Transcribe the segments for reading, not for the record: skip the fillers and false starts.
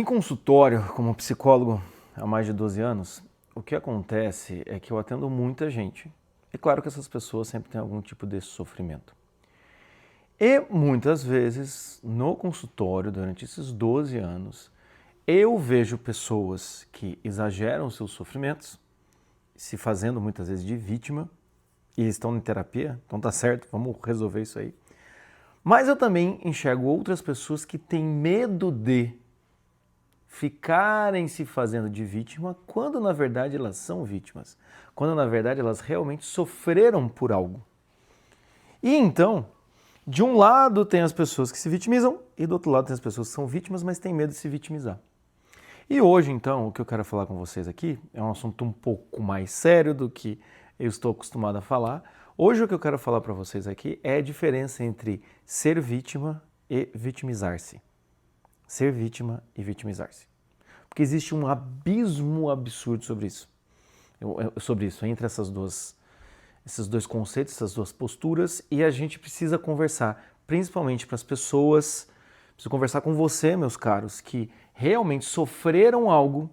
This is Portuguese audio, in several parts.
Em consultório, como psicólogo há mais de 12 anos, o que acontece é que eu atendo muita gente. É claro que essas pessoas sempre têm algum tipo de sofrimento. E muitas vezes, no consultório, durante esses 12 anos, eu vejo pessoas que exageram seus sofrimentos, se fazendo muitas vezes de vítima, e estão em terapia, então tá certo, vamos resolver isso aí. Mas eu também enxergo outras pessoas que têm medo de ficarem se fazendo de vítima quando na verdade elas são vítimas, quando na verdade elas realmente sofreram por algo. E então, de um lado tem as pessoas que se vitimizam e do outro lado tem as pessoas que são vítimas, mas têm medo de se vitimizar. E hoje então, o que eu quero falar com vocês aqui é um assunto um pouco mais sério do que eu estou acostumado a falar. Hoje o que eu quero falar para vocês aqui é a diferença entre ser vítima e vitimizar-se. Ser vítima e vitimizar-se. Porque existe um abismo absurdo sobre isso. Entre esses dois conceitos, essas duas posturas, e a gente precisa conversar, principalmente para as pessoas, preciso conversar com você, meus caros, que realmente sofreram algo,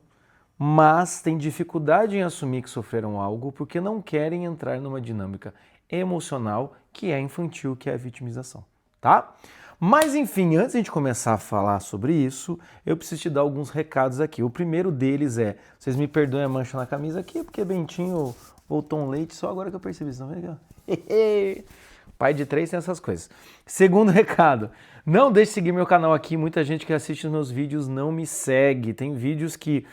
mas têm dificuldade em assumir que sofreram algo porque não querem entrar numa dinâmica emocional que é infantil, que é a vitimização, tá? Mas enfim, antes de a gente começar a falar sobre isso, eu preciso te dar alguns recados aqui. O primeiro deles é, vocês me perdoem a mancha na camisa aqui, porque Bentinho voltou um leite, só agora que eu percebi isso, não é? Pai de 3 tem essas coisas. Segundo recado, não deixe de seguir meu canal aqui, muita gente que assiste os meus vídeos não me segue. Tem vídeos que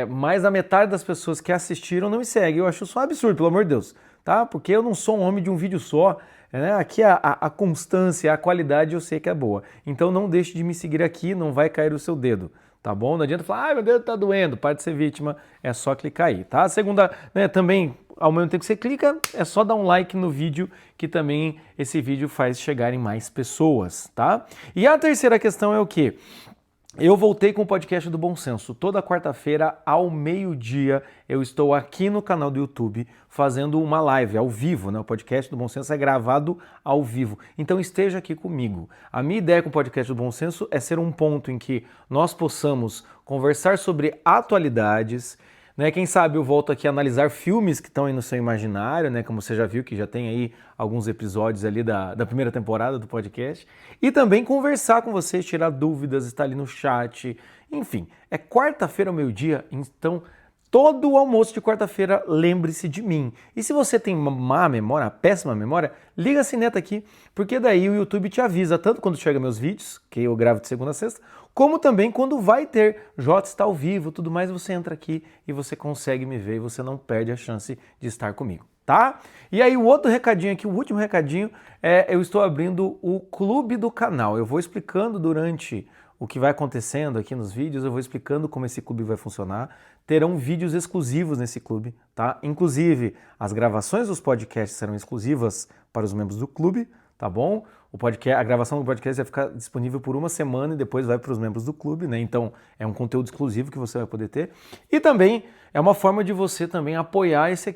mais da metade das pessoas que assistiram não me segue. Eu acho isso um absurdo, pelo amor de Deus, tá? Porque eu não sou um homem de um vídeo só. Né? Aqui a constância, a qualidade eu sei que é boa. Então não deixe de me seguir aqui, não vai cair o seu dedo, tá bom? Não adianta falar, meu dedo tá doendo, para de ser vítima, é só clicar aí, tá? A segunda, né, também, ao mesmo tempo que você clica, é só dar um like no vídeo, que também esse vídeo faz chegar em mais pessoas, tá? E a terceira questão é o quê? Eu voltei com o podcast do Bom Senso. Toda quarta-feira, ao meio-dia, eu estou aqui no canal do YouTube fazendo uma live ao vivo, né? O podcast do Bom Senso é gravado ao vivo. Então esteja aqui comigo. A minha ideia com o podcast do Bom Senso é ser um ponto em que nós possamos conversar sobre atualidades, né? Quem sabe eu volto aqui a analisar filmes que estão aí no seu imaginário, né? Como você já viu, que já tem aí alguns episódios ali da primeira temporada do podcast. E também conversar com vocês, tirar dúvidas, estar ali no chat. Enfim, é quarta-feira ao meio-dia, então todo o almoço de quarta-feira, lembre-se de mim. E se você tem má memória, péssima memória, liga a sineta aqui, porque daí o YouTube te avisa, tanto quando chega meus vídeos, que eu gravo de segunda a sexta, como também quando vai ter Jota está ao vivo, tudo mais, você entra aqui e você consegue me ver e você não perde a chance de estar comigo, tá? E aí o outro recadinho aqui, o último recadinho, eu estou abrindo o clube do canal. Eu vou explicando durante o que vai acontecendo aqui nos vídeos, eu vou explicando como esse clube vai funcionar. Terão vídeos exclusivos nesse clube, tá? Inclusive, as gravações dos podcasts serão exclusivas para os membros do clube, tá bom? A gravação do podcast vai ficar disponível por uma semana e depois vai para os membros do clube, né? Então, é um conteúdo exclusivo que você vai poder ter. E também é uma forma de você também apoiar esse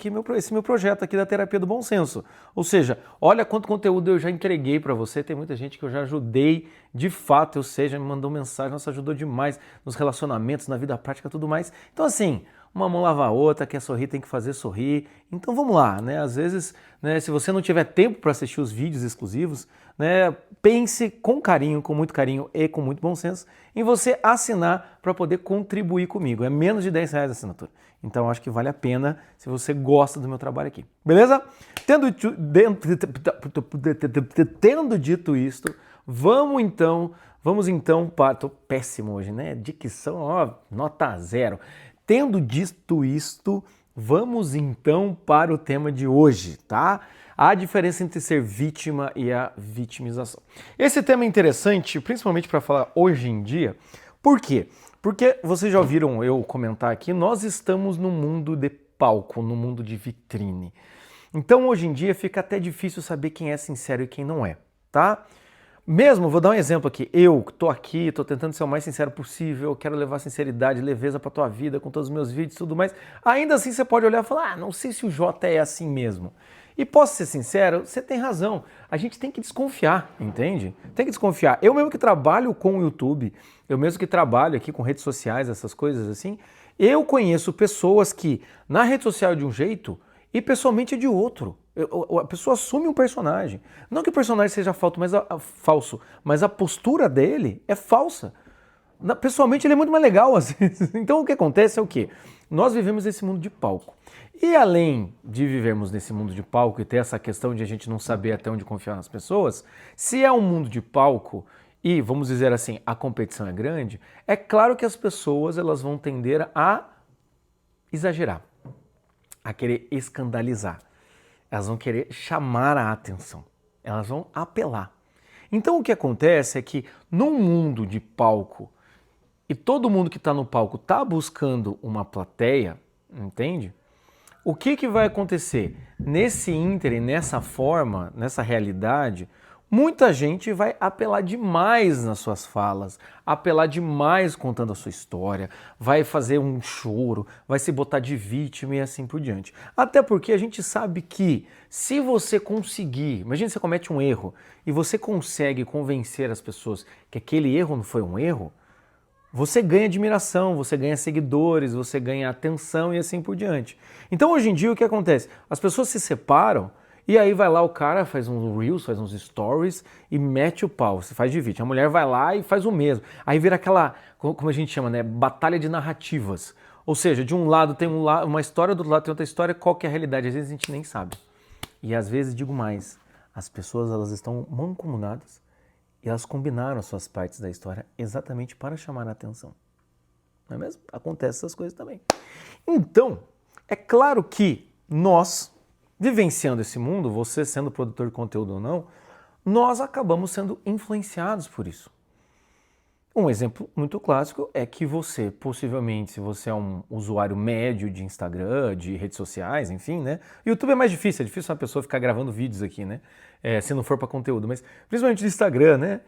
meu projeto aqui da Terapia do Bom Senso. Ou seja, olha quanto conteúdo eu já entreguei para você. Tem muita gente que eu já ajudei, de fato, já me mandou mensagem, nossa, ajudou demais nos relacionamentos, na vida prática e tudo mais. Então, assim, uma mão lava a outra, quer sorrir, tem que fazer sorrir. Então vamos lá, né? Às vezes, né, se você não tiver tempo para assistir os vídeos exclusivos, né, pense com carinho, com muito carinho e com muito bom senso em você assinar para poder contribuir comigo. É menos de R$10 a assinatura. Então acho que vale a pena se você gosta do meu trabalho aqui. Beleza? Tendo dito isto, vamos então para... Tô péssimo hoje, né? Dicção, ó, nota 0. Tendo dito isto, vamos então para o tema de hoje, tá? A diferença entre ser vítima e a vitimização. Esse tema é interessante, principalmente para falar hoje em dia. Por quê? Porque vocês já ouviram eu comentar aqui, nós estamos no mundo de palco, no mundo de vitrine. Então hoje em dia fica até difícil saber quem é sincero e quem não é, tá? Mesmo, vou dar um exemplo aqui, eu tô aqui, tô tentando ser o mais sincero possível, quero levar sinceridade, leveza pra tua vida com todos os meus vídeos e tudo mais, ainda assim você pode olhar e falar, não sei se o Jota é assim mesmo. E posso ser sincero, você tem razão. A gente tem que desconfiar, entende? Tem que desconfiar. Eu mesmo que trabalho com o YouTube, eu mesmo que trabalho aqui com redes sociais, essas coisas assim, eu conheço pessoas que na rede social é de um jeito e pessoalmente é de outro. A pessoa assume um personagem. Não que o personagem seja falso, mas a postura dele é falsa. Pessoalmente ele é muito mais legal às vezes. Então o que acontece é o quê? Nós vivemos nesse mundo de palco. E além de vivermos nesse mundo de palco e ter essa questão de a gente não saber até onde confiar nas pessoas, se é um mundo de palco e, vamos dizer assim, a competição é grande, é claro que as pessoas elas vão tender a exagerar, a querer escandalizar. Elas vão querer chamar a atenção, elas vão apelar. Então o que acontece é que num mundo de palco, e todo mundo que está no palco está buscando uma plateia, entende? O que vai acontecer? Nesse ínterim, nessa forma, nessa realidade, muita gente vai apelar demais nas suas falas, apelar demais contando a sua história, vai fazer um choro, vai se botar de vítima e assim por diante. Até porque a gente sabe que se você conseguir, imagina você comete um erro e você consegue convencer as pessoas que aquele erro não foi um erro, você ganha admiração, você ganha seguidores, você ganha atenção e assim por diante. Então hoje em dia o que acontece? As pessoas se separam e aí vai lá o cara, faz uns reels, faz uns stories e mete o pau, se faz de vítima. A mulher vai lá e faz o mesmo. Aí vira aquela, como a gente chama, né? Batalha de narrativas. Ou seja, de um lado tem uma história, do outro lado tem outra história, qual que é a realidade? Às vezes a gente nem sabe. E às vezes, digo mais, as pessoas elas estão mancomunadas e elas combinaram as suas partes da história exatamente para chamar a atenção. Não é mesmo? Acontece essas coisas também. Então, é claro que nós, vivenciando esse mundo, você sendo produtor de conteúdo ou não, nós acabamos sendo influenciados por isso. Um exemplo muito clássico é que você, possivelmente, se você é um usuário médio de Instagram, de redes sociais, enfim, né? YouTube é mais difícil, é difícil uma pessoa ficar gravando vídeos aqui, né? Se não for para conteúdo, mas principalmente do Instagram, né?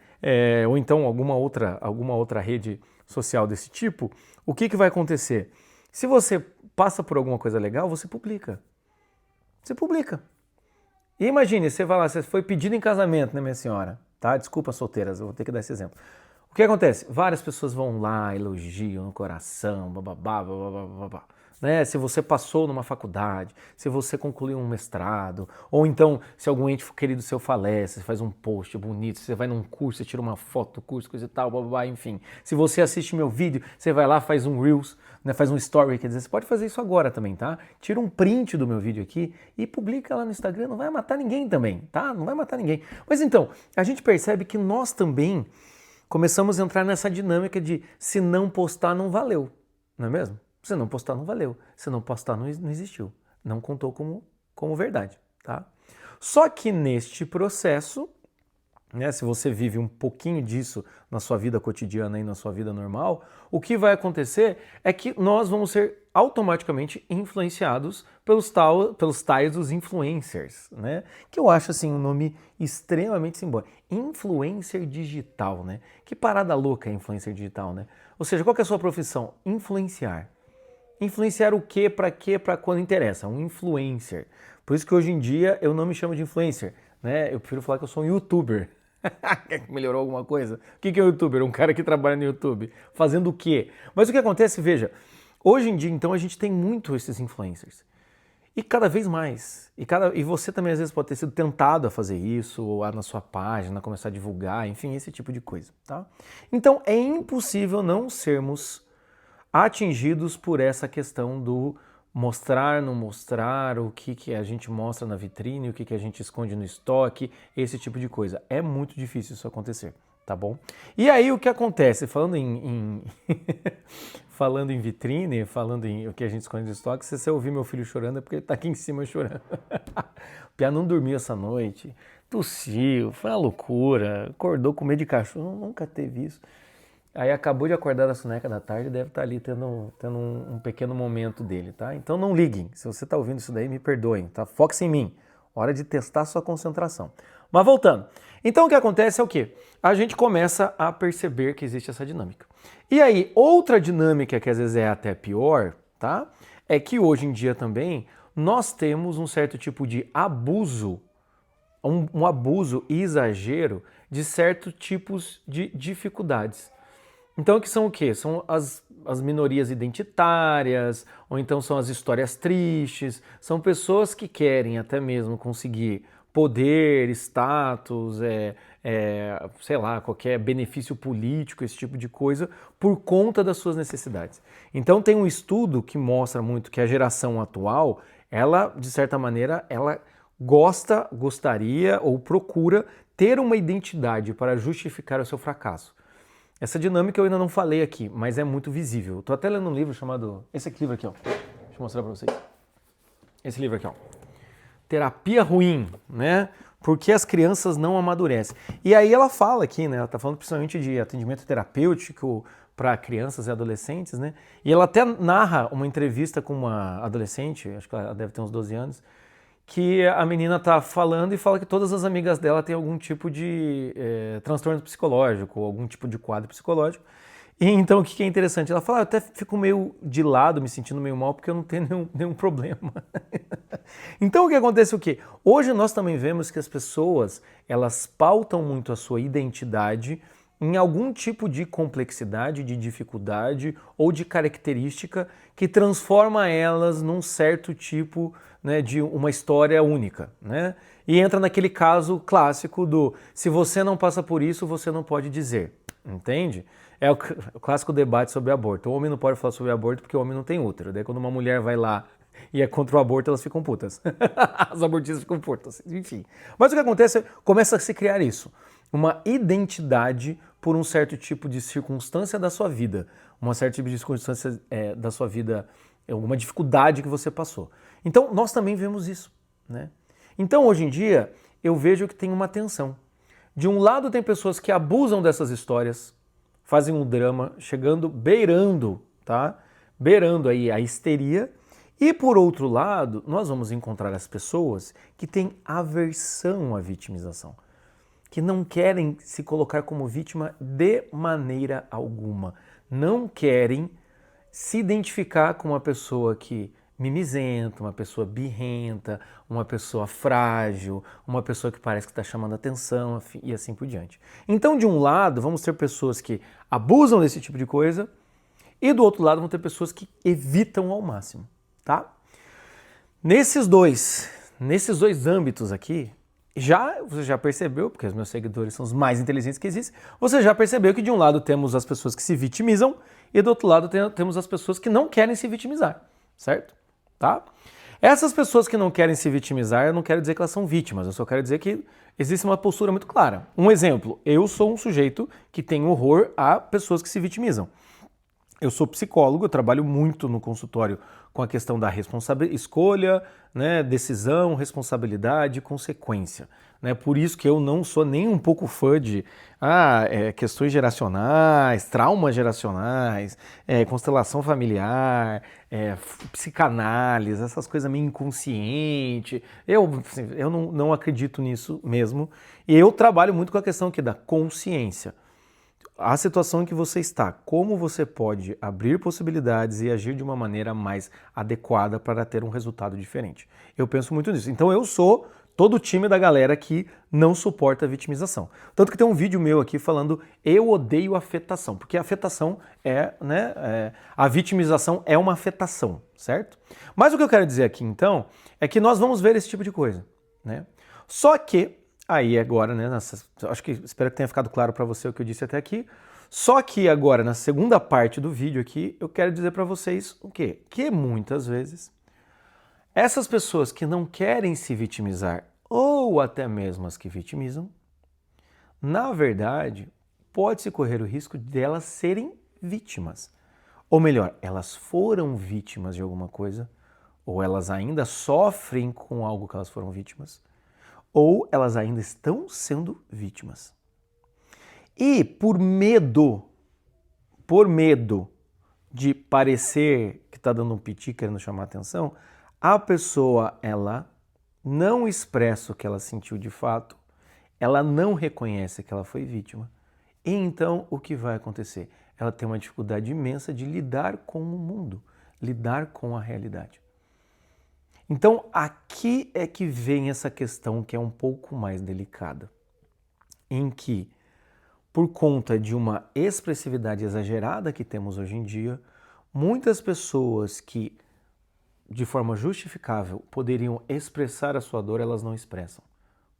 Ou então alguma outra rede social desse tipo, o que vai acontecer? Se você passa por alguma coisa legal, você publica. Você publica. E imagine, você vai lá, você foi pedido em casamento, né, minha senhora? Tá? Desculpa, solteiras, eu vou ter que dar esse exemplo. O que acontece? Várias pessoas vão lá, elogiam no coração, bababá, bababá, né? Se você passou numa faculdade, se você concluiu um mestrado, ou então se algum ente querido seu falece, você faz um post bonito, você vai num curso, você tira uma foto do curso, coisa e tal, bababá, enfim. Se você assiste meu vídeo, você vai lá, faz um Reels, né? Faz um Story, quer dizer, você pode fazer isso agora também, tá? Tira um print do meu vídeo aqui e publica lá no Instagram, não vai matar ninguém também, tá? Não vai matar ninguém. Mas então, a gente percebe que nós também começamos a entrar nessa dinâmica de se não postar não valeu, não é mesmo? Se não postar não valeu, se não postar não existiu, não contou como verdade, tá? Só que neste processo, né, se você vive um pouquinho disso na sua vida cotidiana e na sua vida normal, o que vai acontecer é que nós vamos ser automaticamente influenciados pelos tais dos influencers, né? Que eu acho assim um nome extremamente simbólico. Influencer digital, né? Que parada louca é influencer digital, né? Ou seja, qual que é a sua profissão? Influenciar. Influenciar o quê, para quando interessa? Um influencer. Por isso que hoje em dia eu não me chamo de influencer, né? Eu prefiro falar que eu sou um youtuber. Melhorou alguma coisa? O que é um youtuber? Um cara que trabalha no YouTube. Fazendo o quê? Mas o que acontece, veja, hoje em dia, então, a gente tem muito esses influencers. E cada vez mais. E você também, às vezes, pode ter sido tentado a fazer isso, ou na sua página, começar a divulgar, enfim, esse tipo de coisa, tá? Então, é impossível não sermos atingidos por essa questão do mostrar, não mostrar, o que a gente mostra na vitrine, o que a gente esconde no estoque, esse tipo de coisa. É muito difícil isso acontecer, tá bom? E aí o que acontece, falando falando em vitrine, falando em o que a gente esconde no estoque, se você ouvir meu filho chorando é porque ele tá aqui em cima chorando. O Pia não dormiu essa noite, tossiu, foi uma loucura, acordou com medo de cachorro, nunca teve isso. Aí acabou de acordar da soneca da tarde, deve estar ali tendo um pequeno momento dele, tá? Então não liguem, se você está ouvindo isso daí, me perdoem, tá? Foque-se em mim, hora de testar sua concentração. Mas voltando, então o que acontece é o quê? A gente começa a perceber que existe essa dinâmica. E aí, outra dinâmica que às vezes é até pior, tá? É que hoje em dia também nós temos um certo tipo de abuso, um abuso e exagero de certos tipos de dificuldades. Então, que são o quê? São as minorias identitárias, ou então são as histórias tristes, são pessoas que querem até mesmo conseguir poder, status, sei lá, qualquer benefício político, esse tipo de coisa, por conta das suas necessidades. Então tem um estudo que mostra muito que a geração atual, ela, de certa maneira, ela gostaria ou procura ter uma identidade para justificar o seu fracasso. Essa dinâmica eu ainda não falei aqui, mas é muito visível. Estou até lendo um livro chamado... Esse livro aqui, ó. Deixa eu mostrar para vocês. Esse livro aqui, ó. Terapia Ruim, né? Porque as crianças não amadurecem. E aí ela fala aqui, né? Ela está falando principalmente de atendimento terapêutico para crianças e adolescentes, né? E ela até narra uma entrevista com uma adolescente, acho que ela deve ter uns 12 anos, que a menina tá falando e fala que todas as amigas dela têm algum tipo de transtorno psicológico, algum tipo de quadro psicológico. E então o que é interessante? Ela fala, eu até fico meio de lado, me sentindo meio mal, porque eu não tenho nenhum problema. Então o que acontece é o quê? Hoje nós também vemos que as pessoas, elas pautam muito a sua identidade em algum tipo de complexidade, de dificuldade ou de característica que transforma elas num certo tipo, né, de uma história única, né? E entra naquele caso clássico do se você não passa por isso, você não pode dizer, entende? É o clássico debate sobre aborto. O homem não pode falar sobre aborto porque o homem não tem útero. Daí quando uma mulher vai lá e é contra o aborto, elas ficam putas. As abortistas ficam putas, enfim. Mas o que acontece é que começa a se criar isso, uma identidade por um certo tipo de circunstância da sua vida, uma certo tipo de circunstância da sua vida, alguma dificuldade que você passou. Então, nós também vemos isso, né? Então, hoje em dia, eu vejo que tem uma tensão. De um lado, tem pessoas que abusam dessas histórias, fazem um drama, beirando, tá? Beirando aí a histeria. E, por outro lado, nós vamos encontrar as pessoas que têm aversão à vitimização, que não querem se colocar como vítima de maneira alguma. Não querem se identificar com uma pessoa que mimizenta, uma pessoa birrenta, uma pessoa frágil, uma pessoa que parece que está chamando atenção e assim por diante. Então, de um lado, vamos ter pessoas que abusam desse tipo de coisa e do outro lado vão ter pessoas que evitam ao máximo, tá? Nesses dois âmbitos aqui, você já percebeu, porque os meus seguidores são os mais inteligentes que existem, você já percebeu que de um lado temos as pessoas que se vitimizam e do outro lado temos as pessoas que não querem se vitimizar, certo? Tá? Essas pessoas que não querem se vitimizar, eu não quero dizer que elas são vítimas, eu só quero dizer que existe uma postura muito clara. Um exemplo, eu sou um sujeito que tem horror a pessoas que se vitimizam. Eu sou psicólogo, eu trabalho muito no consultório com a questão da escolha, né, decisão, responsabilidade e consequência. Né? Por isso que eu não sou nem um pouco fã de questões geracionais, traumas geracionais, constelação familiar, psicanálise, essas coisas meio inconsciente. Eu não acredito nisso mesmo. E eu trabalho muito com a questão aqui da consciência. A situação em que você está, como você pode abrir possibilidades e agir de uma maneira mais adequada para ter um resultado diferente. Eu penso muito nisso. Então eu sou todo o time da galera que não suporta a vitimização. Tanto que tem um vídeo meu aqui falando eu odeio afetação, porque a afetação a vitimização é uma afetação, certo? Mas o que eu quero dizer aqui então é que nós vamos ver esse tipo de coisa, né? Só que aí agora, né, espero que tenha ficado claro para você o que eu disse até aqui. Só que agora, na segunda parte do vídeo aqui, eu quero dizer para vocês o quê? Que muitas vezes essas pessoas que não querem se vitimizar, ou até mesmo as que vitimizam, na verdade, pode-se correr o risco de elas serem vítimas. Ou melhor, elas foram vítimas de alguma coisa, ou elas ainda sofrem com algo que elas foram vítimas, ou elas ainda estão sendo vítimas. E por medo de parecer que está dando um piti querendo chamar atenção, a pessoa, ela não expressa o que ela sentiu de fato, ela não reconhece que ela foi vítima. E então, o que vai acontecer? Ela tem uma dificuldade imensa de lidar com o mundo, lidar com a realidade. Então, aqui é que vem essa questão que é um pouco mais delicada, em que, por conta de uma expressividade exagerada que temos hoje em dia, muitas pessoas que, de forma justificável, poderiam expressar a sua dor, elas não expressam,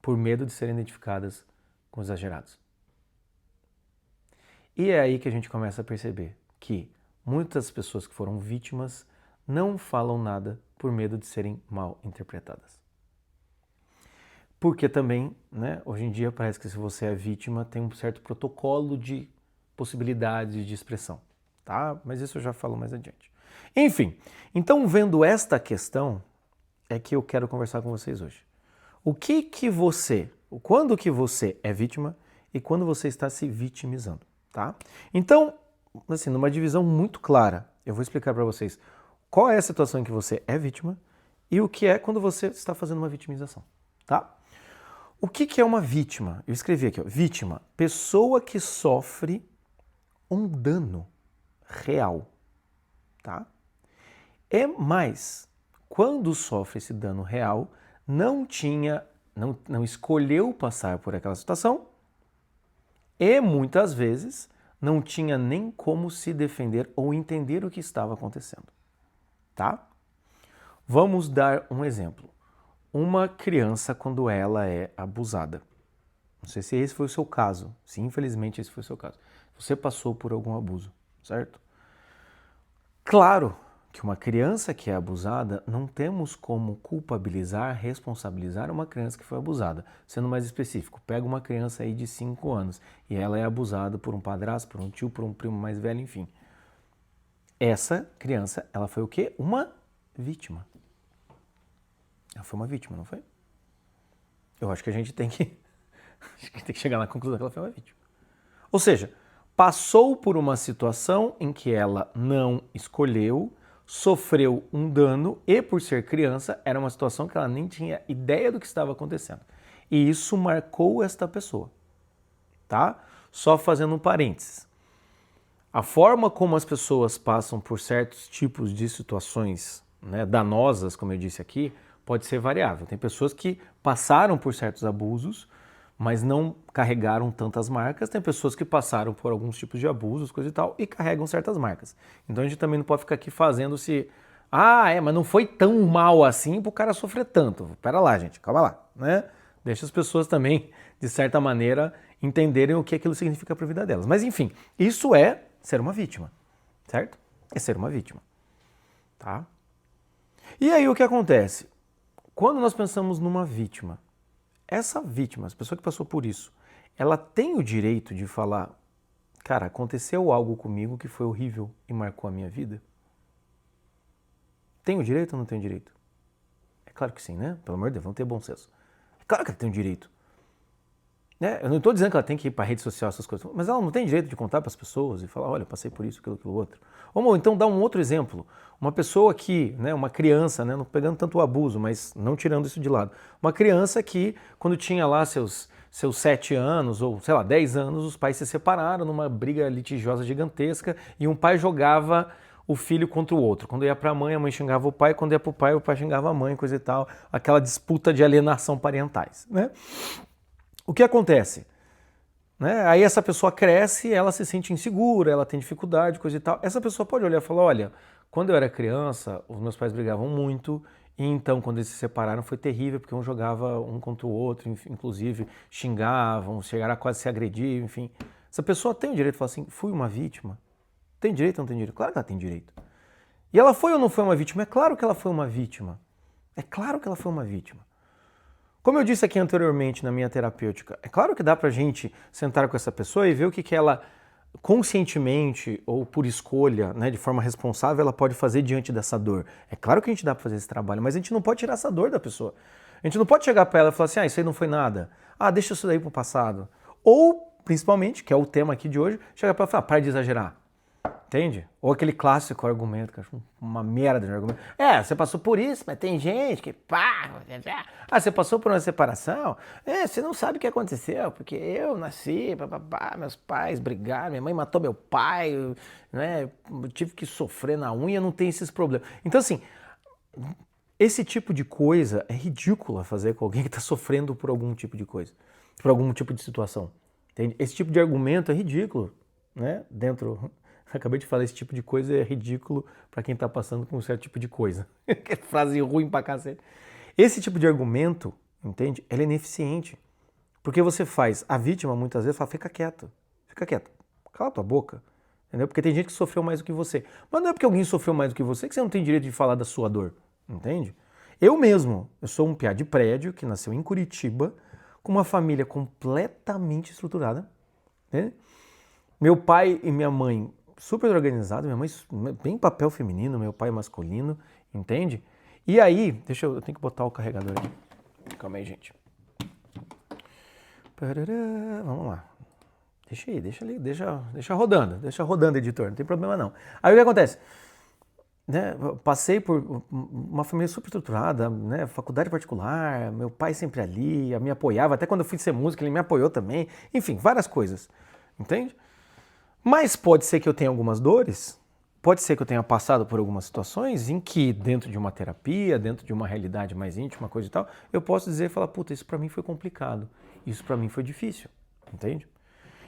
por medo de serem identificadas com exagerados. E é aí que a gente começa a perceber que muitas pessoas que foram vítimas não falam nada por medo de serem mal interpretadas. Porque também, né, hoje em dia parece que se você é vítima tem um certo protocolo de possibilidades de expressão, tá? Mas isso eu já falo mais adiante. Enfim, então vendo esta questão é que eu quero conversar com vocês hoje. Quando que você é vítima e quando você está se vitimizando, tá? Então, assim, numa divisão muito clara, eu vou explicar para vocês qual é a situação em que você é vítima e o que é quando você está fazendo uma vitimização, tá? O que é uma vítima? Eu escrevi aqui, ó, vítima, pessoa que sofre um dano real, tá? Mas, quando sofre esse dano real, não escolheu passar por aquela situação e, muitas vezes, não tinha nem como se defender ou entender o que estava acontecendo, tá? Vamos dar um exemplo. Uma criança quando ela é abusada. Não sei se esse foi o seu caso, se infelizmente esse foi o seu caso. Você passou por algum abuso, certo? Claro que uma criança que é abusada, não temos como culpabilizar, responsabilizar uma criança que foi abusada. Sendo mais específico, pega uma criança aí de 5 anos e ela é abusada por um padrasto, por um tio, por um primo mais velho, enfim. Essa criança, ela foi o quê? Uma vítima. Ela foi uma vítima, não foi? Eu acho que a gente tem que chegar na conclusão que ela foi uma vítima. Ou seja, passou por uma situação em que ela não escolheu, sofreu um dano e, por ser criança, era uma situação que ela nem tinha ideia do que estava acontecendo. E isso marcou esta pessoa, tá? Só fazendo um parênteses. A forma como as pessoas passam por certos tipos de situações, né, danosas, como eu disse aqui, pode ser variável. Tem pessoas que passaram por certos abusos, mas não carregaram tantas marcas. Tem pessoas que passaram por alguns tipos de abusos, coisa e tal, e carregam certas marcas. Então a gente também não pode ficar aqui fazendo-se... mas não foi tão mal assim pro cara sofrer tanto. Pera lá, gente, calma lá, né? Deixa as pessoas também, de certa maneira, entenderem o que aquilo significa para a vida delas. Mas enfim, isso é ser uma vítima, certo? É ser uma vítima, tá? E aí o que acontece? Quando nós pensamos numa vítima, essa vítima, essa pessoa que passou por isso, ela tem o direito de falar, cara, aconteceu algo comigo que foi horrível e marcou a minha vida? Tem o direito ou não tem o direito? É claro que sim, né? Pelo amor de Deus, vamos ter bom senso. É claro que ela tem o direito. Né? Eu não estou dizendo que ela tem que ir para a rede social, essas coisas, mas ela não tem direito de contar para as pessoas e falar, olha, eu passei por isso, aquilo outro. Ou então dar um outro exemplo. Uma pessoa que, né, uma criança, né, não pegando tanto o abuso, mas não tirando isso de lado. Uma criança que, quando tinha lá seus 7 anos, ou sei lá, 10 anos, os pais se separaram numa briga litigiosa gigantesca e um pai jogava o filho contra o outro. Quando ia para a mãe xingava o pai, quando ia para o pai xingava a mãe, coisa e tal. Aquela disputa de alienação parentais, né? O que acontece? Né? Aí essa pessoa cresce, ela se sente insegura, ela tem dificuldade, coisa e tal. Essa pessoa pode olhar e falar, olha, quando eu era criança, os meus pais brigavam muito, e então quando eles se separaram foi terrível, porque um jogava um contra o outro, inclusive xingavam, chegaram a quase se agredir, enfim. Essa pessoa tem o direito de falar assim, fui uma vítima? Tem direito ou não tem direito? Claro que ela tem direito. E ela foi ou não foi uma vítima? É claro que ela foi uma vítima. É claro que ela foi uma vítima. Como eu disse aqui anteriormente na minha terapêutica, é claro que dá pra gente sentar com essa pessoa e ver o que ela conscientemente ou por escolha, né, de forma responsável, ela pode fazer diante dessa dor. É claro que a gente dá pra fazer esse trabalho, mas a gente não pode tirar essa dor da pessoa. A gente não pode chegar pra ela e falar assim, isso aí não foi nada. Deixa isso daí pro passado. Ou, principalmente, que é o tema aqui de hoje, chegar pra ela e falar, para de exagerar. Entende? Ou aquele clássico argumento, que eu acho uma merda de argumento. Você passou por isso, mas tem gente que você passou por uma separação? Você não sabe o que aconteceu, porque eu nasci, meus pais brigaram, minha mãe matou meu pai, né? Eu tive que sofrer na unha, não tem esses problemas. Então, assim, Esse tipo de coisa é ridícula fazer com alguém que está sofrendo por algum tipo de coisa, por algum tipo de situação. Entende? Esse tipo de argumento é ridículo, né? Acabei de falar, esse tipo de coisa é ridículo para quem está passando por um certo tipo de coisa. Que frase ruim pra cacete. Esse tipo de argumento, entende? Ele é ineficiente. Porque você faz, a vítima muitas vezes fala, fica quieto, cala tua boca. Entendeu? Porque tem gente que sofreu mais do que você. Mas não é porque alguém sofreu mais do que você não tem direito de falar da sua dor. Entende? Eu sou um piá de prédio que nasceu em Curitiba, com uma família completamente estruturada. Né? Meu pai e minha mãe super organizados, minha mãe bem papel feminino, meu pai masculino, entende? E aí, eu tenho que botar o carregador aqui. Calma aí, gente. Vamos lá. Deixa rodando, editor, não tem problema não. Aí o que acontece? Né, passei por uma família super estruturada, né, faculdade particular, meu pai sempre ali, me apoiava, até quando eu fui ser músico ele me apoiou também, enfim, várias coisas, entende? Mas pode ser que eu tenha algumas dores, pode ser que eu tenha passado por algumas situações em que dentro de uma terapia, dentro de uma realidade mais íntima, coisa e tal, eu posso dizer e falar, puta, isso pra mim foi complicado, isso pra mim foi difícil, entende?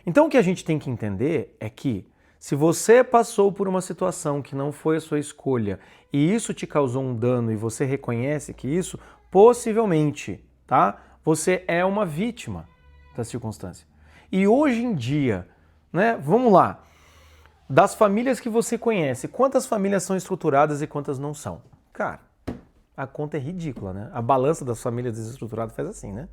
Então o que a gente tem que entender é que se você passou por uma situação que não foi a sua escolha e isso te causou um dano e você reconhece que isso, possivelmente, tá? Você é uma vítima da circunstância. E hoje em dia, né? Vamos lá. Das famílias que você conhece, quantas famílias são estruturadas e quantas não são? Cara, a conta é ridícula, né? A balança das famílias desestruturadas faz assim, né?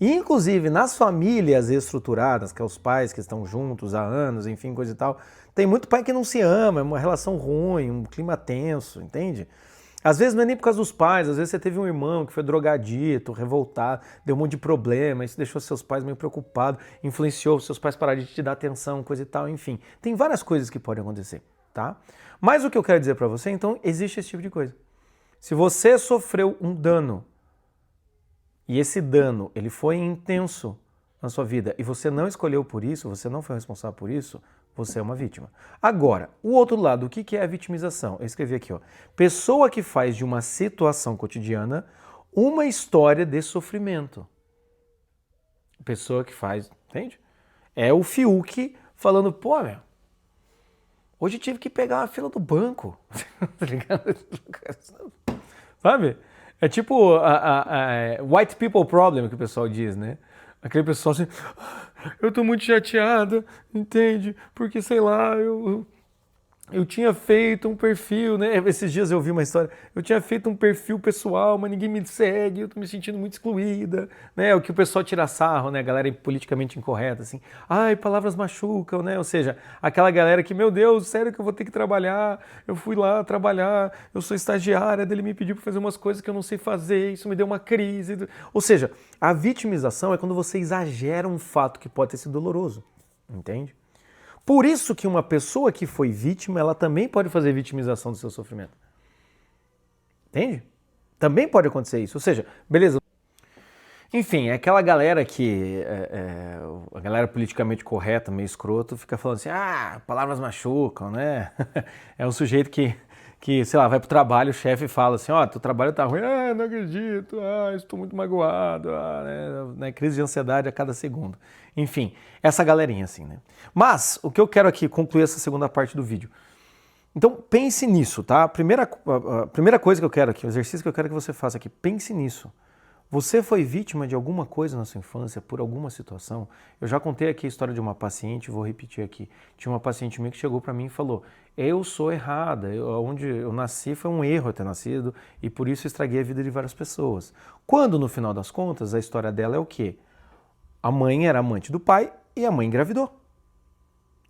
E, inclusive, nas famílias estruturadas, que é os pais que estão juntos há anos, enfim, coisa e tal, tem muito pai que não se ama, é uma relação ruim, um clima tenso, entende? Às vezes não é nem por causa dos pais, às vezes você teve um irmão que foi drogadito, revoltado, deu um monte de problema, isso deixou seus pais meio preocupados, influenciou seus pais pararem de te dar atenção, coisa e tal, enfim. Tem várias coisas que podem acontecer, tá? Mas o que eu quero dizer pra você, então, existe esse tipo de coisa. Se você sofreu um dano, e esse dano, ele foi intenso na sua vida e você não escolheu por isso, você não foi responsável por isso, você é uma vítima. Agora, o outro lado, o que é a vitimização? Eu escrevi aqui, ó. Pessoa que faz de uma situação cotidiana uma história de sofrimento. Pessoa que faz, entende? É o Fiuk falando, pô, meu, hoje eu tive que pegar uma fila do banco. Tá ligado? Sabe? É tipo a white people problem que o pessoal diz, né? Aquele pessoal assim, eu tô muito chateada, entende? Porque, sei lá, eu tinha feito um perfil, né? Esses dias eu ouvi uma história. Eu tinha feito um perfil pessoal, mas ninguém me segue, eu tô me sentindo muito excluída, né? O que o pessoal tira sarro, né? A galera politicamente incorreta, assim. Ai, palavras machucam, né? Ou seja, aquela galera que, meu Deus, sério que eu vou ter que trabalhar? Eu fui lá trabalhar, eu sou estagiária, dele me pediu pra fazer umas coisas que eu não sei fazer, isso me deu uma crise. Ou seja, a vitimização é quando você exagera um fato que pode ter sido doloroso, entende? Por isso que uma pessoa que foi vítima, ela também pode fazer vitimização do seu sofrimento. Entende? Também pode acontecer isso. Ou seja, beleza. Enfim, é aquela galera que... a galera politicamente correta, meio escroto, fica falando assim, palavras machucam, né? É um sujeito que, sei lá, vai pro trabalho, o chefe fala assim, teu trabalho tá ruim, não acredito, estou muito magoado, né? Crise de ansiedade a cada segundo. Enfim, essa galerinha assim, né? Mas, o que eu quero aqui, concluir essa segunda parte do vídeo. Então, pense nisso, tá? A primeira coisa que eu quero aqui, o exercício que eu quero que você faça aqui, pense nisso. Você foi vítima de alguma coisa na sua infância, por alguma situação? Eu já contei aqui a história de uma paciente, vou repetir aqui. Tinha uma paciente minha que chegou para mim e falou, eu sou errada, onde eu nasci foi um erro eu ter nascido e por isso eu estraguei a vida de várias pessoas. Quando, no final das contas, a história dela é o quê? A mãe era amante do pai e a mãe engravidou.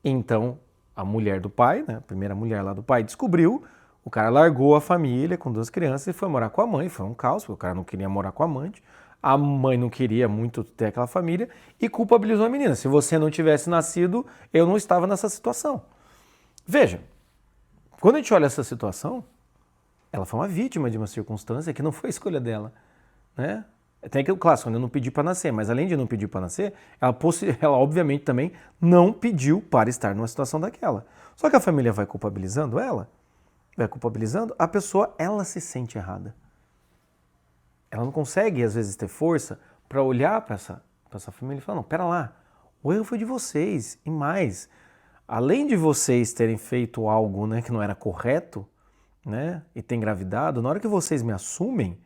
Então, a mulher do pai, né, a primeira mulher lá do pai, descobriu, o cara largou a família com 2 crianças e foi morar com a mãe. Foi um caos, porque o cara não queria morar com a amante. A mãe não queria muito ter aquela família e culpabilizou a menina. Se você não tivesse nascido, eu não estava nessa situação. Veja, quando a gente olha essa situação, ela foi uma vítima de uma circunstância que não foi escolha dela, né? Tem aquele clássico, eu não pedi para nascer, mas além de não pedir para nascer, ela obviamente também não pediu para estar numa situação daquela. Só que a família vai culpabilizando ela, vai culpabilizando, a pessoa, ela se sente errada. Ela não consegue, às vezes, ter força para olhar para essa família e falar, não, pera lá, o erro foi de vocês. E mais, além de vocês terem feito algo, né, que não era correto, né, e ter engravidado, na hora que vocês me assumem,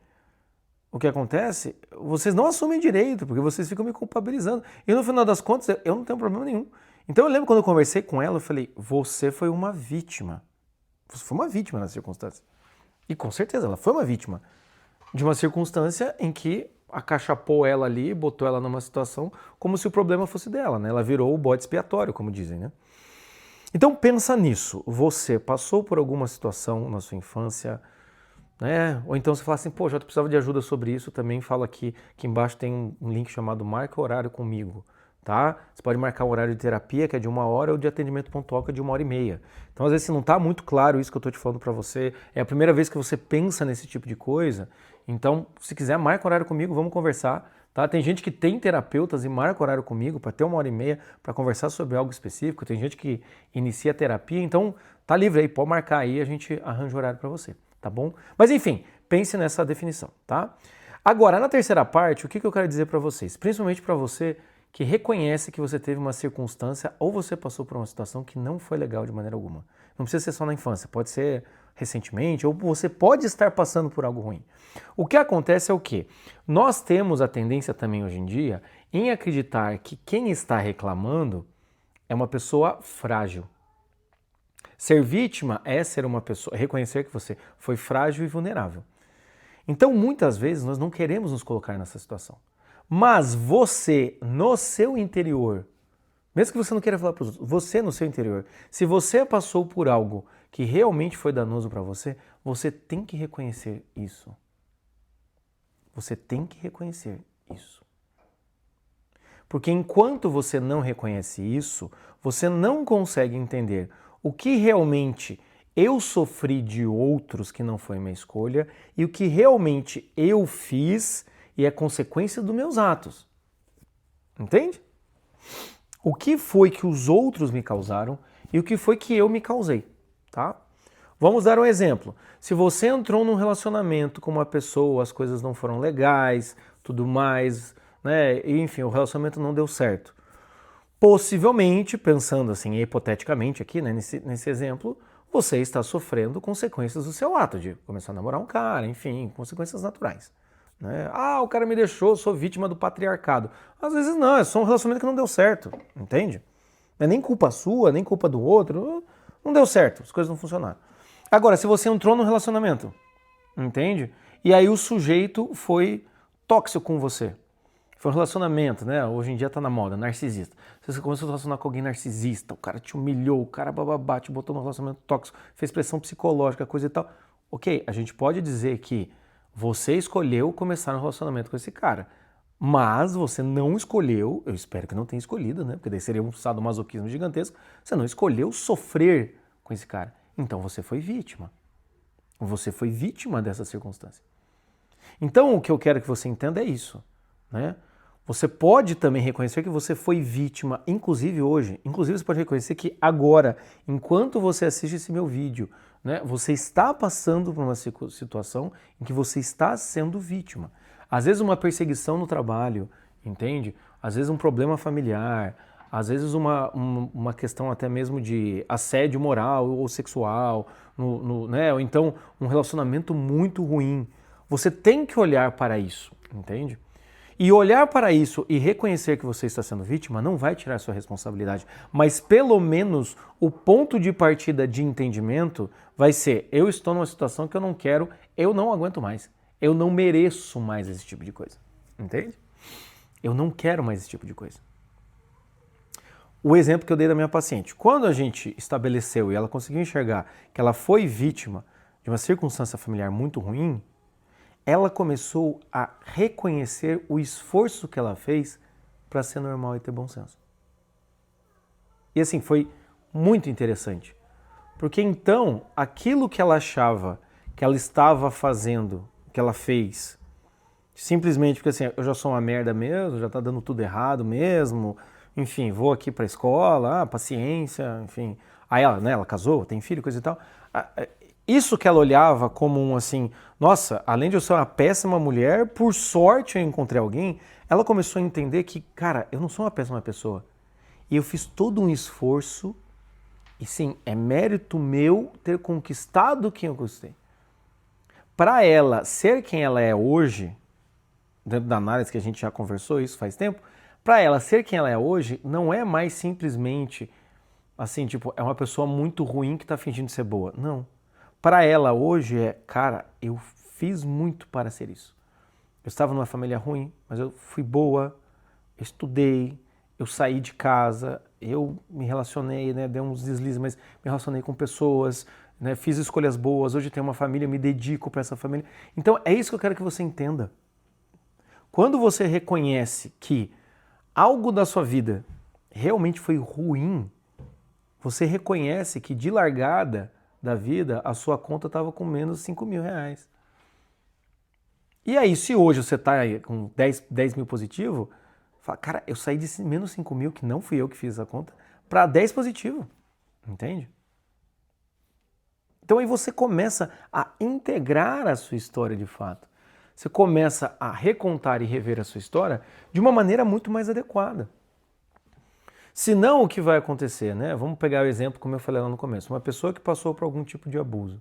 o que acontece? Vocês não assumem direito, porque vocês ficam me culpabilizando. E no final das contas, eu não tenho problema nenhum. Então eu lembro quando eu conversei com ela, eu falei, você foi uma vítima. Você foi uma vítima nessa circunstância. E com certeza, ela foi uma vítima de uma circunstância em que acachapou ela ali, botou ela numa situação como se o problema fosse dela, né? Ela virou o bode expiatório, como dizem, né? Então pensa nisso. Você passou por alguma situação na sua infância, né? Ou então você fala assim, pô, já precisava de ajuda sobre isso, também fala aqui embaixo tem um link chamado Marca Horário Comigo, tá? Você pode marcar um horário de terapia, que é de 1 hora, ou de atendimento pontual, que é de 1h30. Então, às vezes, se não está muito claro isso que eu estou te falando para você, é a primeira vez que você pensa nesse tipo de coisa, então, se quiser, marca horário comigo, vamos conversar, tá? Tem gente que tem terapeutas e marca horário comigo para ter 1h30 para conversar sobre algo específico, tem gente que inicia terapia, então tá livre aí, pode marcar aí, a gente arranja horário para você, tá bom? Mas enfim, pense nessa definição, tá? Agora, na terceira parte, o que eu quero dizer para vocês? Principalmente para você que reconhece que você teve uma circunstância ou você passou por uma situação que não foi legal de maneira alguma. Não precisa ser só na infância, pode ser recentemente ou você pode estar passando por algo ruim. O que acontece é o quê? Nós temos a tendência também hoje em dia em acreditar que quem está reclamando é uma pessoa frágil. Ser vítima é ser uma pessoa, reconhecer que você foi frágil e vulnerável. Então, muitas vezes, nós não queremos nos colocar nessa situação. Mas você, no seu interior, mesmo que você não queira falar para os outros, você no seu interior, se você passou por algo que realmente foi danoso para você, você tem que reconhecer isso. Você tem que reconhecer isso. Porque enquanto você não reconhece isso, você não consegue entender o que realmente eu sofri de outros que não foi minha escolha e o que realmente eu fiz e é consequência dos meus atos. Entende? O que foi que os outros me causaram e o que foi que eu me causei, tá? Vamos dar um exemplo. Se você entrou num relacionamento com uma pessoa, as coisas não foram legais, tudo mais, né? E, enfim, o relacionamento não deu certo. Possivelmente, pensando assim, hipoteticamente aqui, né, nesse exemplo, você está sofrendo consequências do seu ato de começar a namorar um cara, enfim, consequências naturais. Né? Ah, o cara me deixou, sou vítima do patriarcado. Às vezes não, é só um relacionamento que não deu certo, entende? Não é nem culpa sua, nem culpa do outro, não deu certo, as coisas não funcionaram. Agora, se você entrou num relacionamento, entende? E aí o sujeito foi tóxico com você. Foi um relacionamento, né? Hoje em dia tá na moda, narcisista. Você começou a relacionar com alguém narcisista, o cara te humilhou, o cara bababá, te botou num relacionamento tóxico, fez pressão psicológica, coisa e tal. Ok, a gente pode dizer que você escolheu começar um relacionamento com esse cara, mas você não escolheu, eu espero que não tenha escolhido, né? Porque daí seria um sadomasoquismo gigantesco, você não escolheu sofrer com esse cara. Então você foi vítima. Você foi vítima dessa circunstância. Então o que eu quero que você entenda é isso, né? Você pode também reconhecer que você foi vítima, inclusive hoje. Inclusive você pode reconhecer que agora, enquanto você assiste esse meu vídeo, né, você está passando por uma situação em que você está sendo vítima. Às vezes uma perseguição no trabalho, entende? Às vezes um problema familiar, às vezes uma questão até mesmo de assédio moral ou sexual, né? Ou então um relacionamento muito ruim. Você tem que olhar para isso, entende? E olhar para isso e reconhecer que você está sendo vítima não vai tirar sua responsabilidade, mas pelo menos o ponto de partida de entendimento vai ser: eu estou numa situação que eu não quero, eu não aguento mais, eu não mereço mais esse tipo de coisa, entende? Eu não quero mais esse tipo de coisa. O exemplo que eu dei da minha paciente, quando a gente estabeleceu e ela conseguiu enxergar que ela foi vítima de uma circunstância familiar muito ruim, ela começou a reconhecer o esforço que ela fez para ser normal e ter bom senso. E assim, foi muito interessante. Porque então, aquilo que ela achava que ela estava fazendo, que ela fez, simplesmente porque assim, eu já sou uma merda mesmo, já tá dando tudo errado mesmo, enfim, vou aqui pra escola, paciência, enfim. Aí ela, né, ela casou, tem filho, coisa e tal. Isso que ela olhava como um assim, nossa, além de eu ser uma péssima mulher, por sorte eu encontrei alguém, ela começou a entender que, cara, eu não sou uma péssima pessoa. E eu fiz todo um esforço, e sim, é mérito meu ter conquistado quem eu conquistei. Para ela ser quem ela é hoje, dentro da análise que a gente já conversou isso faz tempo, para ela ser quem ela é hoje, não é mais simplesmente assim, tipo, é uma pessoa muito ruim que tá fingindo ser boa. Não. Para ela hoje é, cara, eu fiz muito para ser isso. Eu estava numa família ruim, mas eu fui boa, eu estudei, eu saí de casa, eu me relacionei, né, dei uns deslizes, mas me relacionei com pessoas, né, fiz escolhas boas, hoje tenho uma família, me dedico para essa família. Então é isso que eu quero que você entenda. Quando você reconhece que algo da sua vida realmente foi ruim, você reconhece que de largada da vida a sua conta estava com menos 5 mil reais. E aí, se hoje você está com 10 mil positivo, fala, cara, eu saí de menos 5 mil, que não fui eu que fiz a conta, para 10 positivo. Entende? Então aí você começa a integrar a sua história de fato. Você começa a recontar e rever a sua história de uma maneira muito mais adequada. Senão, o que vai acontecer, né? Vamos pegar o exemplo, como eu falei lá no começo, uma pessoa que passou por algum tipo de abuso.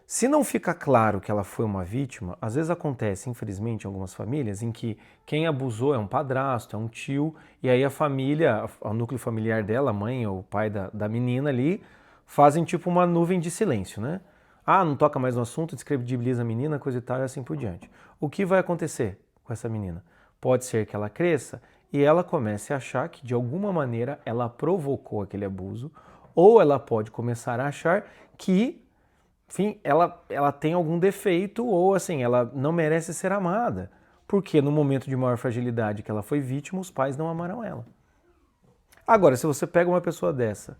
Se não fica claro que ela foi uma vítima, às vezes acontece, infelizmente, em algumas famílias, em que quem abusou é um padrasto, é um tio, e aí a família, o núcleo familiar dela, a mãe ou o pai da menina ali, fazem tipo uma nuvem de silêncio, né? Ah, não toca mais no assunto, descredibiliza a menina, coisa e tal, e assim por diante. O que vai acontecer com essa menina? Pode ser que ela cresça e ela comece a achar que, de alguma maneira, ela provocou aquele abuso, ou ela pode começar a achar que enfim, ela tem algum defeito ou assim, ela não merece ser amada. Porque no momento de maior fragilidade que ela foi vítima, os pais não amaram ela. Agora, se você pega uma pessoa dessa,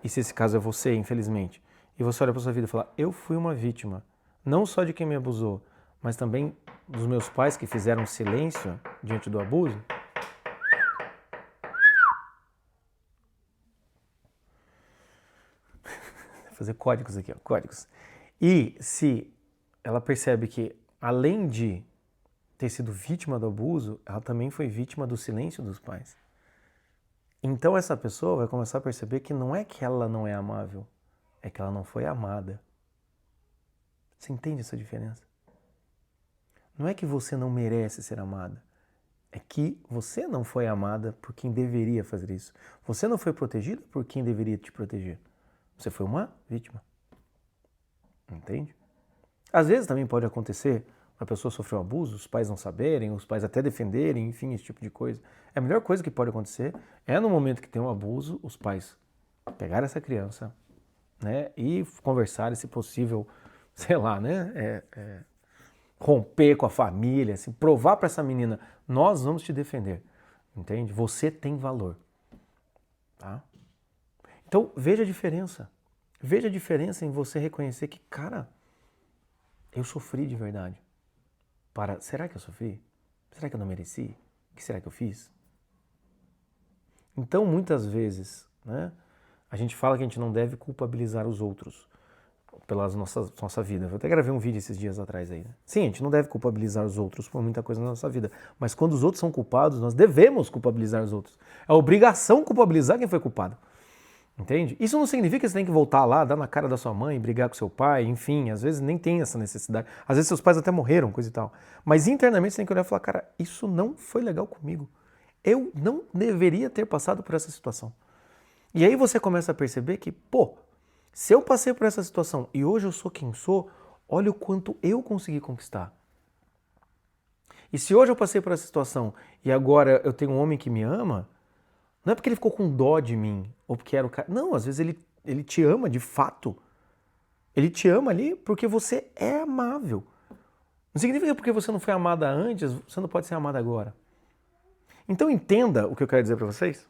e se esse caso é você, infelizmente, e você olha para sua vida e fala, eu fui uma vítima, não só de quem me abusou, mas também dos meus pais que fizeram silêncio diante do abuso, fazer códigos aqui, ó, códigos. E se ela percebe que, além de ter sido vítima do abuso, ela também foi vítima do silêncio dos pais. Então essa pessoa vai começar a perceber que não é que ela não é amável, é que ela não foi amada. Você entende essa diferença? Não é que você não merece ser amada, é que você não foi amada por quem deveria fazer isso. Você não foi protegida por quem deveria te proteger. Você foi uma vítima. Entende? Às vezes também pode acontecer, a pessoa sofreu abuso, os pais não saberem, os pais até defenderem, enfim, esse tipo de coisa. A melhor coisa que pode acontecer é no momento que tem um abuso, os pais pegarem essa criança, né, e conversarem, se possível, sei lá, né, romper com a família, assim, provar para essa menina, nós vamos te defender, entende? Você tem valor, tá? Então, veja a diferença. Veja a diferença em você reconhecer que, cara, eu sofri de verdade. Será que eu sofri? Será que eu não mereci? O que será que eu fiz? Então, muitas vezes, né, a gente fala que a gente não deve culpabilizar os outros pela nossa vida. Eu até gravei um vídeo esses dias atrás aí. Sim, a gente não deve culpabilizar os outros por muita coisa na nossa vida, mas quando os outros são culpados, nós devemos culpabilizar os outros. É obrigação culpabilizar quem foi culpado. Entende? Isso não significa que você tem que voltar lá, dar na cara da sua mãe, brigar com seu pai, enfim, às vezes nem tem essa necessidade. Às vezes seus pais até morreram, coisa e tal. Mas internamente você tem que olhar e falar, cara, isso não foi legal comigo. Eu não deveria ter passado por essa situação. E aí você começa a perceber que, pô, se eu passei por essa situação e hoje eu sou quem sou, olha o quanto eu consegui conquistar. E se hoje eu passei por essa situação e agora eu tenho um homem que me ama, não é porque ele ficou com dó de mim, ou porque era o cara. Não, às vezes ele te ama de fato. Ele te ama ali porque você é amável. Não significa que porque você não foi amada antes, você não pode ser amada agora. Então entenda o que eu quero dizer para vocês.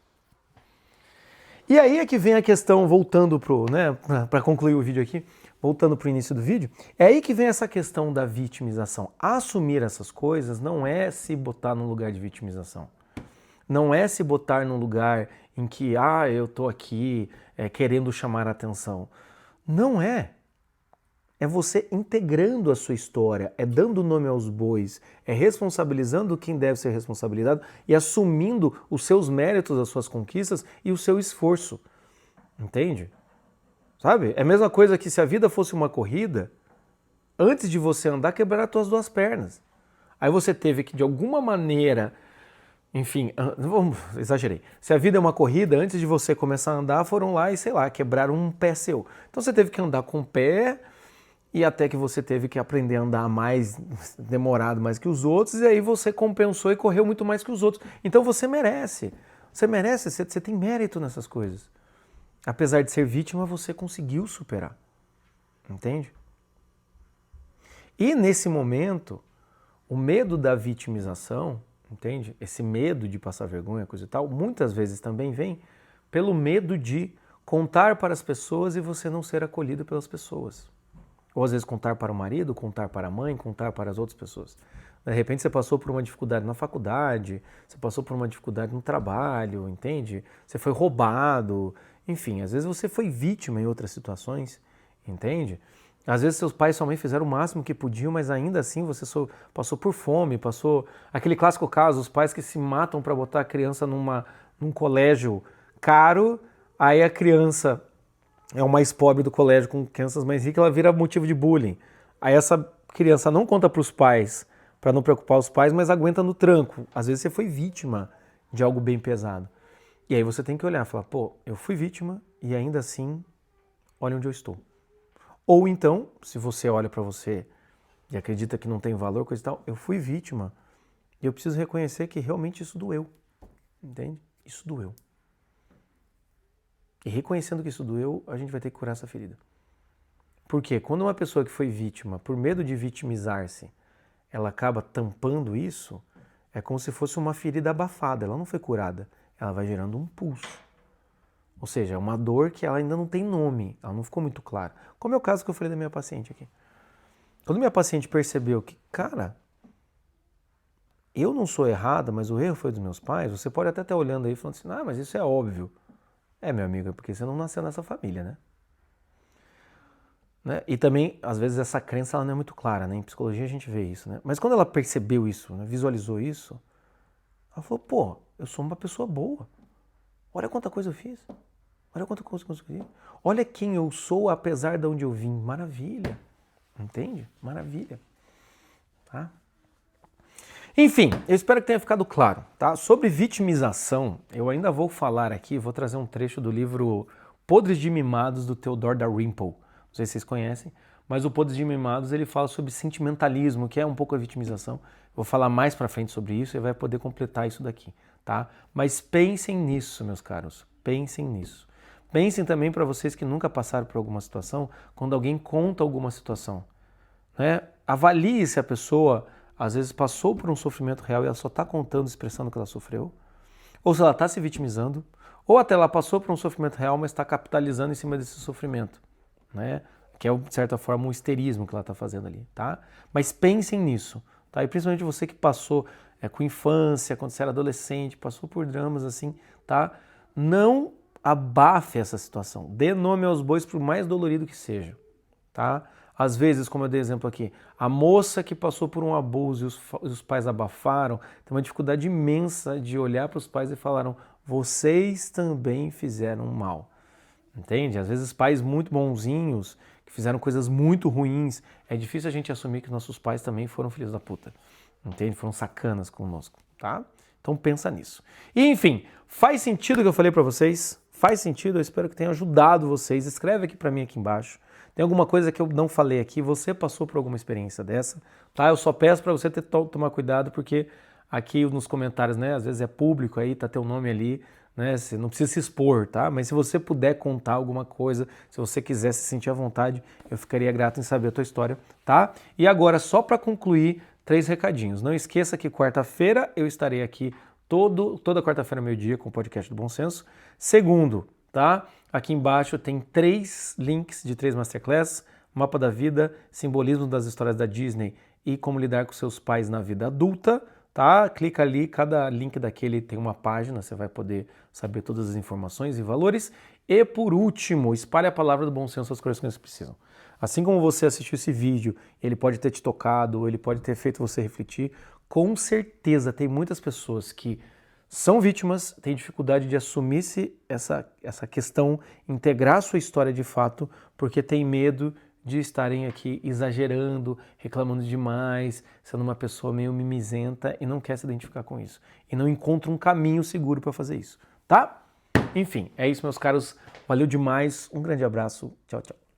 E aí é que vem a questão, voltando para concluir o vídeo aqui, voltando para o início do vídeo, é aí que vem essa questão da vitimização. Assumir essas coisas não é se botar no lugar de vitimização. Não é se botar num lugar em que, eu tô aqui querendo chamar a atenção. Não é. é você integrando a sua história, é dando nome aos bois, é responsabilizando quem deve ser responsabilizado e assumindo os seus méritos, as suas conquistas e o seu esforço. Entende? Sabe? É a mesma coisa que se a vida fosse uma corrida, antes de você andar, quebrar as tuas duas pernas. Aí você teve que, de alguma maneira, enfim, exagerei. Se a vida é uma corrida, antes de você começar a andar, foram lá e, sei lá, quebraram um pé seu. Então você teve que andar com o pé e até que você teve que aprender a andar mais, demorado mais que os outros, e aí você compensou e correu muito mais que os outros. Então você merece. Você merece, você tem mérito nessas coisas. Apesar de ser vítima, você conseguiu superar. Entende? E nesse momento, o medo da vitimização, entende? Esse medo de passar vergonha, coisa e tal, muitas vezes também vem pelo medo de contar para as pessoas e você não ser acolhido pelas pessoas. Ou às vezes contar para o marido, contar para a mãe, contar para as outras pessoas. De repente você passou por uma dificuldade na faculdade, você passou por uma dificuldade no trabalho, entende? Você foi roubado, enfim, às vezes você foi vítima em outras situações, entende? Às vezes seus pais e sua mãe fizeram o máximo que podiam, mas ainda assim você passou por fome, passou... Aquele clássico caso, os pais que se matam para botar a criança num colégio caro, aí a criança é o mais pobre do colégio com crianças mais ricas, ela vira motivo de bullying. Aí essa criança não conta para os pais, para não preocupar os pais, mas aguenta no tranco. Às vezes você foi vítima de algo bem pesado. E aí você tem que olhar e falar, pô, eu fui vítima e ainda assim, olha onde eu estou. Ou então, se você olha para você e acredita que não tem valor, coisa e tal, eu fui vítima e eu preciso reconhecer que realmente isso doeu. Entende? Isso doeu. E reconhecendo que isso doeu, a gente vai ter que curar essa ferida. Porque quando uma pessoa que foi vítima, por medo de vitimizar-se, ela acaba tampando isso, é como se fosse uma ferida abafada, ela não foi curada, ela vai gerando um pulso. Ou seja, é uma dor que ela ainda não tem nome, ela não ficou muito clara. Como é o caso que eu falei da minha paciente aqui. Quando minha paciente percebeu que, cara, eu não sou errada, mas o erro foi dos meus pais, você pode até estar olhando aí e falando assim, mas isso é óbvio. É, meu amigo, é porque você não nasceu nessa família, né? E também, às vezes, essa crença ela não é muito clara, né? Em psicologia a gente vê isso, né? Mas quando ela percebeu isso, né? Visualizou isso, ela falou, pô, eu sou uma pessoa boa. Olha quanta coisa eu fiz. Olha quanta coisa eu consegui. Olha quem eu sou apesar de onde eu vim. Maravilha. Entende? Maravilha. Tá? Enfim, eu espero que tenha ficado claro, tá? Sobre vitimização, eu ainda vou falar aqui, vou trazer um trecho do livro Podres de Mimados, do Theodore Dalrymple. Não sei se vocês conhecem, mas o Podres de Mimados, ele fala sobre sentimentalismo, que é um pouco a vitimização. Vou falar mais pra frente sobre isso e vai poder completar isso daqui, tá? Mas pensem nisso, meus caros, pensem nisso. Pensem também para vocês que nunca passaram por alguma situação, quando alguém conta alguma situação, né? Avalie se a pessoa às vezes passou por um sofrimento real e ela só está contando, expressando o que ela sofreu, ou se ela está se vitimizando, ou até ela passou por um sofrimento real, mas está capitalizando em cima desse sofrimento, né? Que é, de certa forma, um histerismo que ela está fazendo ali, tá? Mas pensem nisso, tá? E principalmente você que passou com infância, quando você era adolescente, passou por dramas assim, tá? Não abafe essa situação, dê nome aos bois por mais dolorido que seja, tá? Às vezes, como eu dei exemplo aqui, a moça que passou por um abuso e os pais abafaram, tem uma dificuldade imensa de olhar para os pais e falaram, vocês também fizeram mal. Entende? Às vezes pais muito bonzinhos, que fizeram coisas muito ruins, é difícil a gente assumir que nossos pais também foram filhos da puta. Entende? Foram sacanas conosco, tá? Então pensa nisso. E enfim, faz sentido o que eu falei para vocês? Faz sentido? Eu espero que tenha ajudado vocês. Escreve aqui para mim aqui embaixo. Tem alguma coisa que eu não falei aqui, você passou por alguma experiência dessa, tá? Eu só peço para você tomar cuidado, porque aqui nos comentários, né, às vezes é público aí, tá teu nome ali, né? Você não precisa se expor, tá? Mas se você puder contar alguma coisa, se você quiser se sentir à vontade, eu ficaria grato em saber a tua história, tá? E agora, só para concluir, 3 recadinhos. Não esqueça que quarta-feira eu estarei aqui toda quarta-feira, meio-dia, com o podcast do Bom Senso. Segundo, tá? Aqui embaixo tem 3 links de 3 masterclass, mapa da vida, simbolismo das histórias da Disney e como lidar com seus pais na vida adulta, tá? Clica ali, cada link daquele tem uma página, você vai poder saber todas as informações e valores. E por último, espalhe a palavra do bom senso aos corações que precisam. Assim como você assistiu esse vídeo, ele pode ter te tocado, ele pode ter feito você refletir, com certeza tem muitas pessoas que são vítimas, têm dificuldade de assumir-se essa questão, integrar a sua história de fato, porque tem medo de estarem aqui exagerando, reclamando demais, sendo uma pessoa meio mimizenta e não quer se identificar com isso. E não encontra um caminho seguro para fazer isso, tá? Enfim, é isso, meus caros. Valeu demais. Um grande abraço. Tchau, tchau.